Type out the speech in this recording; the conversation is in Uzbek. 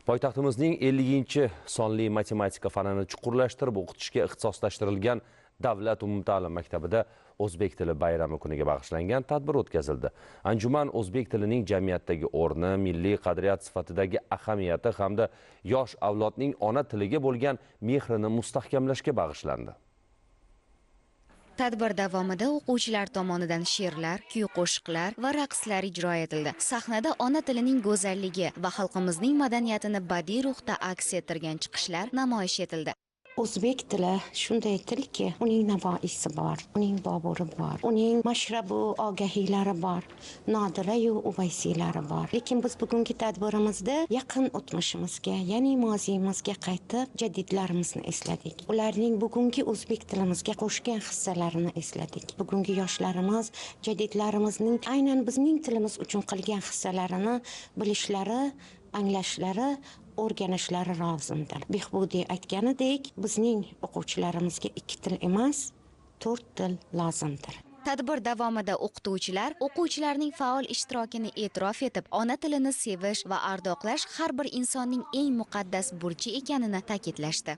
Poytaxtimizning 50-sonli matematika fanini chuqurlashtirib o'qitishga ixtisoslashtirilgan Davlat umumta'lim maktabida o'zbek tili bayrami kuniga bag'ishlangan tadbir o'tkazildi. Anjuman o'zbek tilining jamiyatdagi o'rni, milliy qadriyat sifatidagi ahamiyati hamda yosh avlodning ona tiliga bo'lgan mehrini mustahkamlashga bag'ishlandi. Tadbir davomida o'quvchilar tomonidan she'rlar, kuy-qo'shiqlar va raqslar ijro etildi. Sahnada ona tilining go'zalligi va xalqimizning madaniyatini badiiy ruhda aks ettirgan chiqishlar namoyish etildi. O'zbek tili shunday tilki, uning navoiysi bor, uning boburi bor, uning mashrabu ogahiylari bor, nodirayu uvaysiylari bor. Lekin biz bugungi tadbirimizda yaqin o'tmishimizga, ya'ni moziyimizga qaytib, jadidlarimizni esladik. Ularning bugungi o'zbek tilimizga qo'shgan hissalarini esladik. Bugungi yoshlarimiz jadidlarimizning aynan bizning tilimiz uchun qilgan hissalarini bilishlari, anglashlari, o'rganishlari lozimdir. Behbudiy aytganidek, bizning o'quvchilarimizga 2 til emas, 4 til lozimdir. Tadbir davomida o'qituvchilar o'quvchilarning faol ishtirokini e'tirof etib, ona tilini sevish va ardoqlash har bir insonning eng muqaddas burchi ekanini ta'kidlashdi.